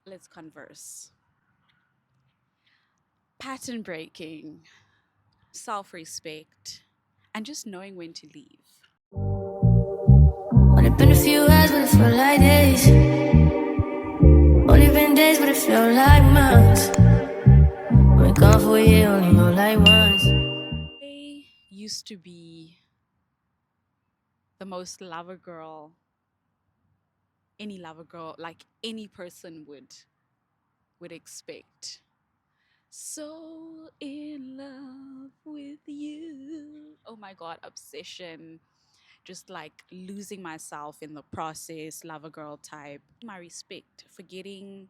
Let's converse. Pattern breaking, self respect, and just knowing when to leave. Only been a few hours, but it felt like days. Only been days, but it felt like months. Been gone for a year, only know like once. I used to be the most lover girl, any lover girl, like any person would expect. So in love with you. Oh my God, obsession. Just like losing myself in the process, lover girl type. My respect, forgetting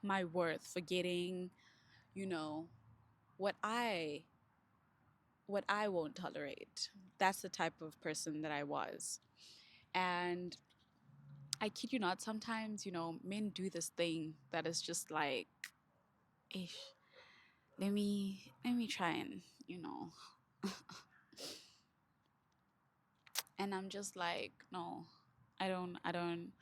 my worth, forgetting, you know, what I what I won't tolerate. That's the type of person that I was. And I kid you not, sometimes, men do this thing that is just like, ish, let me try and, and I'm just like, no, I don't, I don't,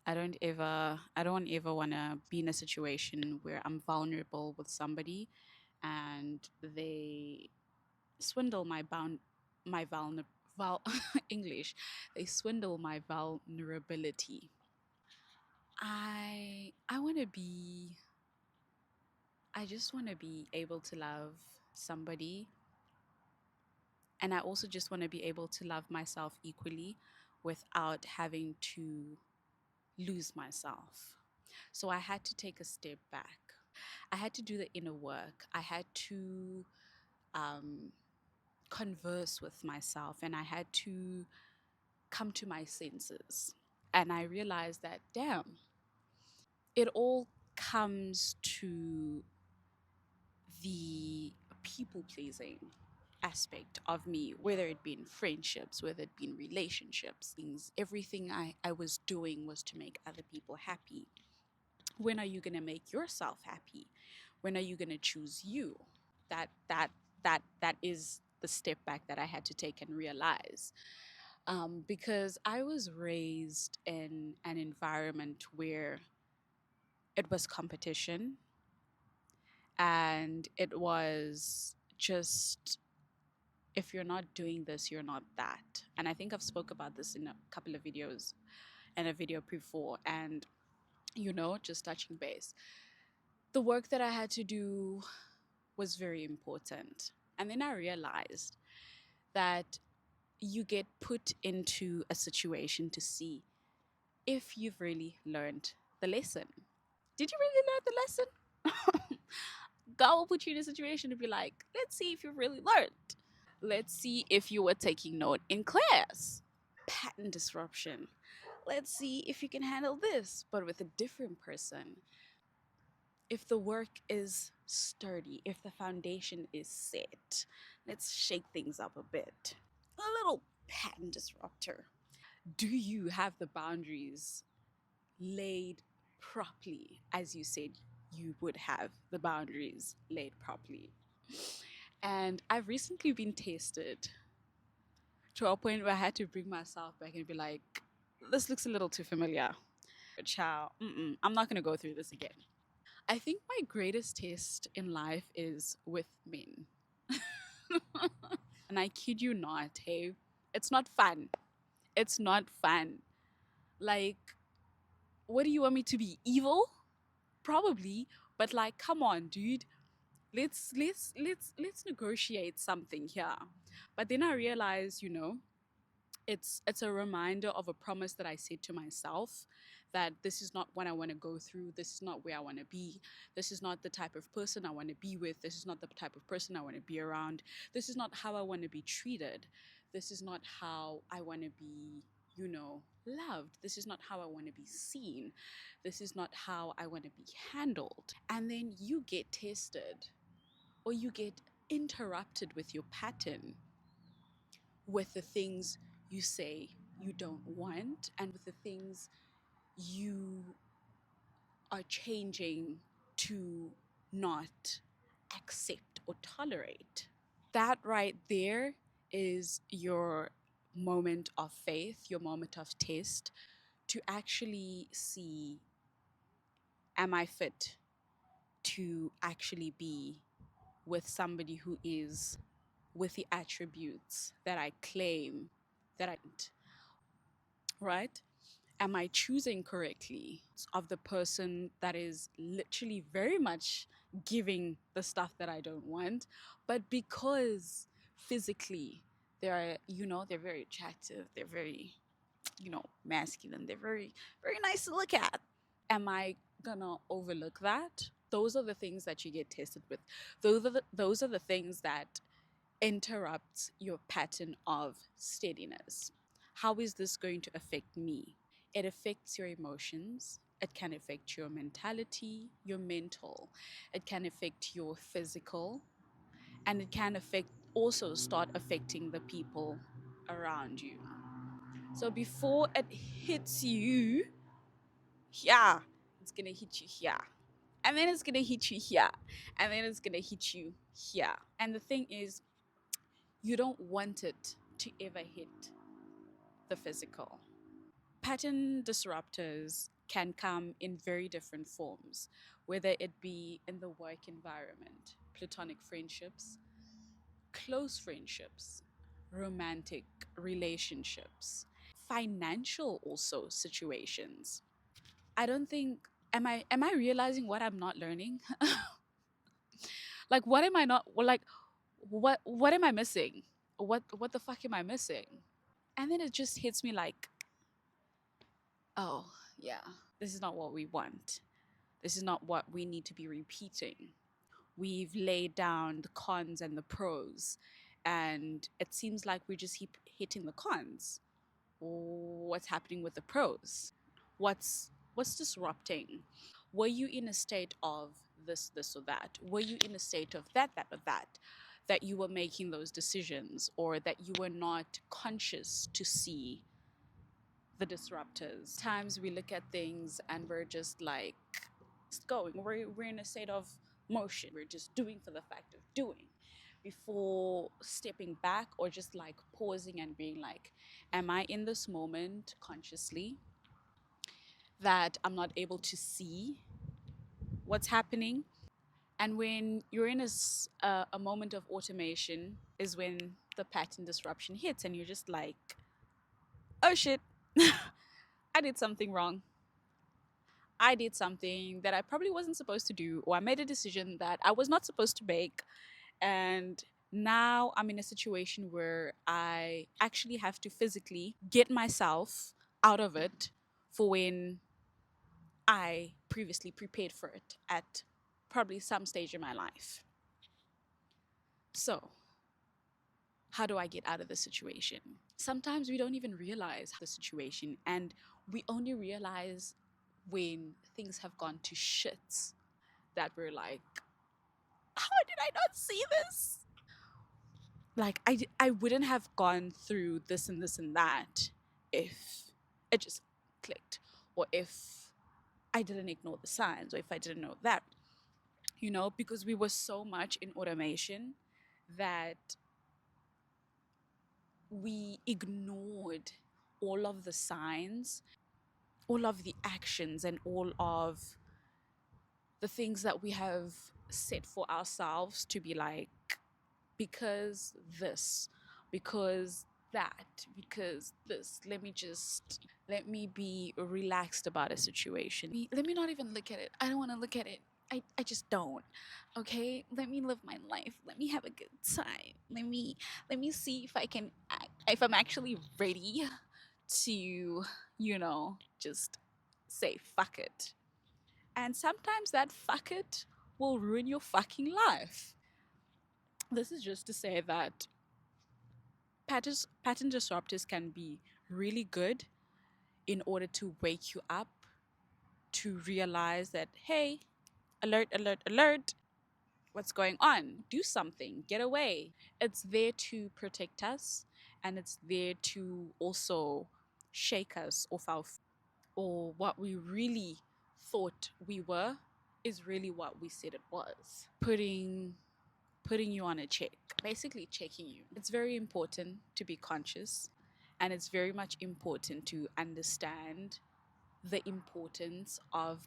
I don't ever want to be in a situation where I'm vulnerable with somebody and they swindle my English, they swindle my vulnerability. I want to be, I just want to be able to love somebody, and I also just want to be able to love myself equally without having to lose myself. So I had to take a step back. I had to do the inner work. I had to um, converse with myself, and I had to come to my senses. And I realized that, damn, it all comes to the people pleasing aspect of me, whether it be in friendships, whether it be in relationships, things, everything I was doing was to make other people happy. When are you gonna make yourself happy? When are you gonna choose you? That is the step back that I had to take and realize. Because I was raised in an environment where it was competition, and it was just, if you're not doing this, you're not that. And I think I've spoke about this in a couple of videos and a video before, and just touching base. The work that I had to do was very important. And then I realized that you get put into a situation to see if you've really learned the lesson. Did you really learn the lesson? God will put you in a situation to be like, let's see if you really learned. Let's see if you were taking note in class. Pattern disruption. Let's see if you can handle this, but with a different person. If the work is sturdy, if the foundation is set, let's shake things up a bit. A little pattern disruptor. Do you have the boundaries laid properly, as you said you would have the boundaries laid properly? And I've recently been tested to a point where I had to bring myself back and be like, this looks a little too familiar. Child, I'm not going to go through this again. I think my greatest test in life is with men. And I kid you not, hey, it's not fun. It's not fun. Like, what do you want me to be? Evil? Probably, but like, come on, dude. Let's negotiate something here. But then I realized, it's a reminder of a promise that I said to myself, that this is not what I want to go through. This is not where I want to be. This is not the type of person I want to be with. This is not the type of person I want to be around. This is not how I want to be treated. This is not how I want to be, loved. This is not how I want to be seen. This is not how I want to be handled. And then you get tested, or you get interrupted with your pattern, with the things you say you don't want, and with the things you are changing to not accept or tolerate. That right there is your moment of faith, your moment of test, to actually see am I fit to actually be with somebody who is with the attributes that I claim that I want, right? Am I choosing correctly of the person that is literally very much giving the stuff that I don't want, but because physically they're very attractive, they're very, masculine, they're very, very nice to look at. Am I gonna overlook that? Those are the things that you get tested with. Those are the things that interrupt your pattern of steadiness. How is this going to affect me? It affects your emotions. It can affect your mentality, your mental. It can affect your physical. And it can start affecting the people around you. So before it hits you, yeah, it's going to hit you here. And then it's going to hit you here. And then it's going to hit you here. And the thing is, you don't want it to ever hit the physical. Pattern disruptors can come in very different forms, whether it be in the work environment, platonic friendships, close friendships, romantic relationships, financial also situations. I don't think am I realizing what I'm not learning? Like what am I not like what am I missing? What the fuck am I missing? And then it just hits me like, oh, yeah, this is not what we want. This is not what we need to be repeating. We've laid down the cons and the pros, and it seems like we just keep hitting the cons. What's happening with the pros? What's disrupting? Were you in a state of this, or that? Were you in a state of that, or that you were making those decisions, or that you were not conscious to see the disruptors? Times we look at things and we're just like, it's going. We're in a state of motion. We're just doing for the fact of doing before stepping back or just like pausing and being like, am I in this moment consciously that I'm not able to see what's happening? And when you're in a moment of automation is when the pattern disruption hits and you're just like, oh shit, I did something wrong. I did something that I probably wasn't supposed to do, or I made a decision that I was not supposed to make. And now I'm in a situation where I actually have to physically get myself out of it for when I previously prepared for it at probably some stage in my life. So, how do I get out of the situation? Sometimes we don't even realize the situation, and we only realize when things have gone to shit that we're like, how did I not see this? Like, I wouldn't have gone through this and this and that if it just clicked, or if I didn't ignore the signs, or if I didn't know that, because we were so much in automation that we ignored all of the signs, all of the actions, and all of the things that we have set for ourselves to be like, because this, because that, because this, let me be relaxed about a situation. Let me not even look at it. I don't want to look at it. I just don't. Okay, let me live my life. Let me have a good time. Let me see if I'm actually ready to, just say fuck it. And sometimes that fuck it will ruin your fucking life. This is just to say that pattern disruptors can be really good in order to wake you up, to realize that, hey, alert, alert, alert, what's going on? Do something, get away. It's there to protect us, and it's there to also shake us off our or what we really thought we were is really what we said it was. Putting you on a check, basically checking you. It's very important to be conscious, and it's very much important to understand the importance of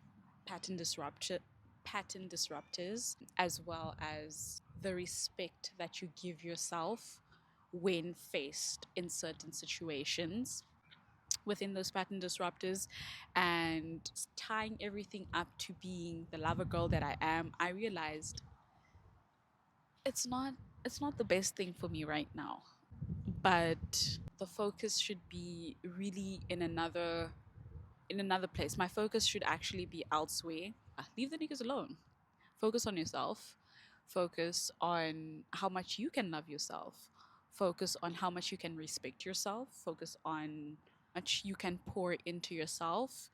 pattern disruptor pattern disruptors, as well as the respect that you give yourself when faced in certain situations within those pattern disruptors, and tying everything up to being the lover girl that I am. I realized it's not it's not the best thing for me right now, but the focus should be really in another place. My focus should actually be elsewhere. Leave the niggas alone. Focus on yourself. Focus on how much you can love yourself. Focus on how much you can respect yourself. Focus on how much you can pour into yourself,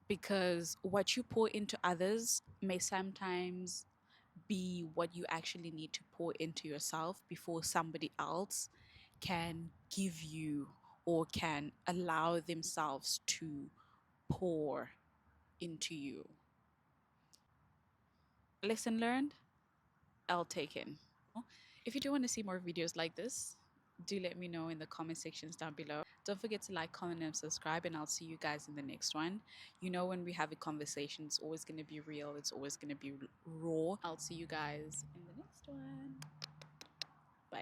because what you pour into others may sometimes be what you actually need to pour into yourself before somebody else can give you or can allow themselves to pour into you. Lesson learned, L taken. If you do want to see more videos like this, do let me know in the comment sections down below. Don't forget to like, comment, and subscribe, and I'll see you guys in the next one. You know, when we have a conversation, it's always going to be real, it's always going to be raw. I'll see you guys in the next one.